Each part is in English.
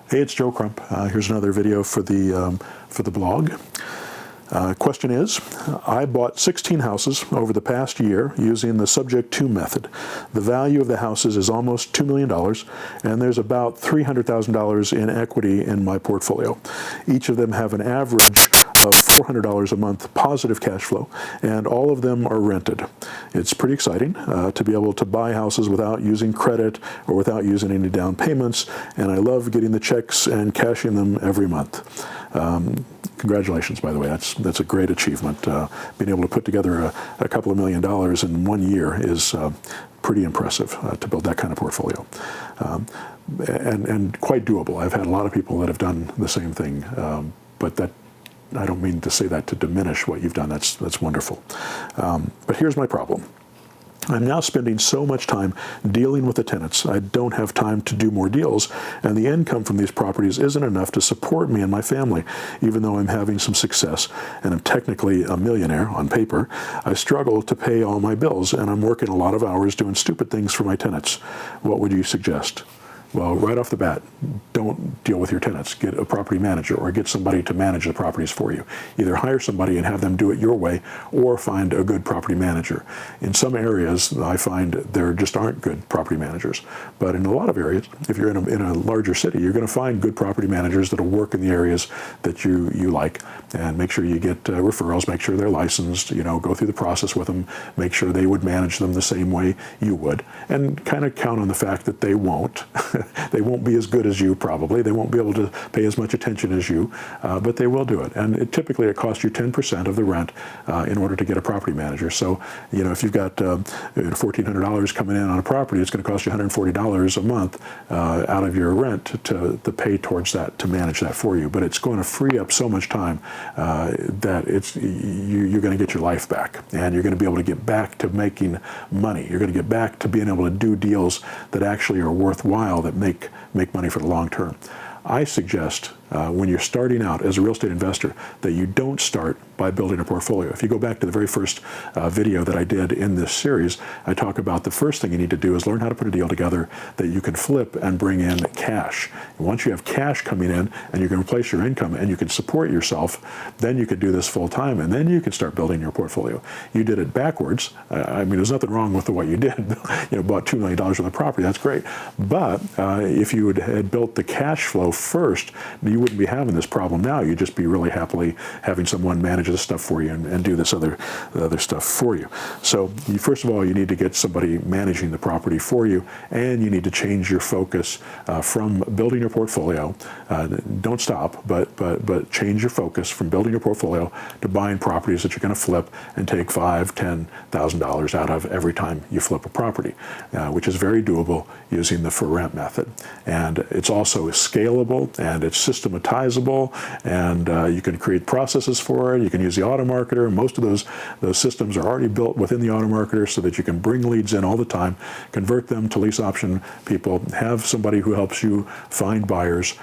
Hey, it's Joe Crump. Here's another video for the blog. Question is, I bought 16 houses over the past year using the subject to method. The value of the houses is almost $2 million, and there's about $300,000 in equity in my portfolio. Each of them have an average of $400 a month positive cash flow, and all of them are rented. It's pretty exciting to be able to buy houses without using credit or without using any down payments, and I love getting the checks and cashing them every month. Congratulations, by the way. That's a great achievement. Being able to put together a couple of $1 million in 1 year is pretty impressive to build that kind of portfolio. And quite doable. I've had a lot of people that have done the same thing, but that I don't mean to say that to diminish what you've done. That's wonderful. But here's my problem. I'm now spending so much time dealing with the tenants. I don't have time to do more deals, and the income from these properties isn't enough to support me and my family. Even though I'm having some success and I'm technically a millionaire on paper, I struggle to pay all my bills, and I'm working a lot of hours doing stupid things for my tenants. What would you suggest? Well, right off the bat, don't deal with your tenants. Get a property manager or get somebody to manage the properties for you. Either hire somebody and have them do it your way, or find a good property manager. In some areas, I find there just aren't good property managers. But in a lot of areas, if you're in a larger city, you're going to find good property managers that will work in the areas that you like. And make sure you get referrals, make sure they're licensed, go through the process with them, make sure they would manage them the same way you would, and kind of count on the fact that they won't. They won't be as good as you, probably. They won't be able to pay as much attention as you, but they will do it. And typically it costs you 10% of the rent in order to get a property manager. So, if you've got $1,400 coming in on a property, it's going to cost you $140 a month out of your rent to pay towards that, to manage that for you. But it's going to free up so much time that you're going to get your life back, and you're going to be able to get back to making money. You're going to get back to being able to do deals that actually are worthwhile, that make money for the long term. I suggest when you're starting out as a real estate investor that you don't start by building a portfolio. If you go back to the very first video that I did in this series, I talk about the first thing you need to do is learn how to put a deal together that you can flip and bring in cash. And once you have cash coming in and you can replace your income and you can support yourself, then you can do this full time, and then you can start building your portfolio. You did it backwards. I mean, there's nothing wrong with what you did. Bought $2 million worth of property. That's great. But if you had built the cash flow first, you wouldn't be having this problem now. You'd just be really happily having someone manage this stuff for you and do this other stuff for you. So first of all, you need to get somebody managing the property for you, and you need to change your focus from building your portfolio. Don't stop, but change your focus from building your portfolio to buying properties that you're going to flip and take $5,000, $10,000 out of every time you flip a property, which is very doable using the for rent method. And it's also scalable, and it's systematizable, and you can create processes for it. You can use the auto marketer. Most of those systems are already built within the auto marketer so that you can bring leads in all the time, convert them to lease option people, have somebody who helps you find buyers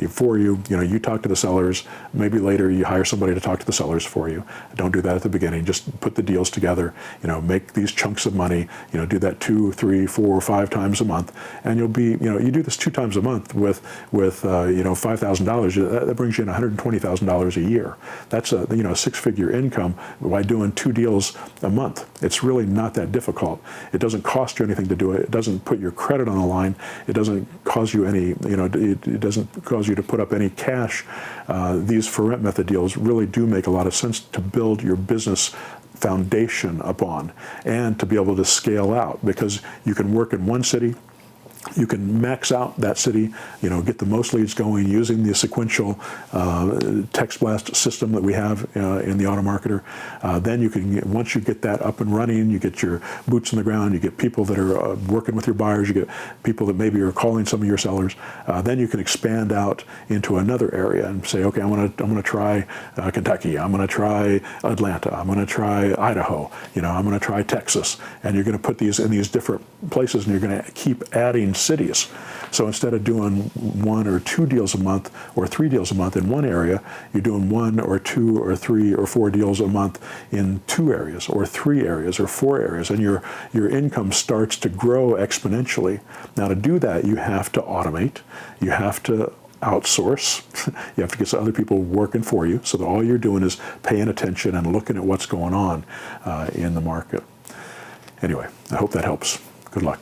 for you. You talk to the sellers. Maybe later you hire somebody to talk to the sellers for you. Don't do that at the beginning. Just put the deals together. Make these chunks of money. Do that 2, 3, 4, 5 times a month, and you'll be. You do this 2 times a month with $5,000. That brings you in $120,000 a year. That's a 6-figure income by doing 2 deals a month. It's really not that difficult. It doesn't cost you anything to do it. It doesn't put your credit on the line. It doesn't cause you any. It doesn't cause you to put up any cash. These for rent method deals really do make a lot of sense to build your business foundation upon, and to be able to scale out, because you can work in one city. You can max out that city, get the most leads going using the sequential text blast system that we have in the auto marketer. Then you can, once you get that up and running, you get your boots on the ground, you get people that are working with your buyers, you get people that maybe are calling some of your sellers. Then you can expand out into another area and say, okay, I'm gonna try Kentucky, I'm gonna try Atlanta, I'm gonna try Idaho, I'm gonna try Texas, and you're gonna put these in these different places, and you're gonna keep adding cities. So instead of doing 1 or 2 deals a month or 3 deals a month in one area, you're doing 1 or 2 or 3 or 4 deals a month in 2 areas or 3 areas or 4 areas, and your income starts to grow exponentially. Now, to do that, you have to automate. You have to outsource. You have to get some other people working for you so that all you're doing is paying attention and looking at what's going on in the market. Anyway, I hope that helps. Good luck.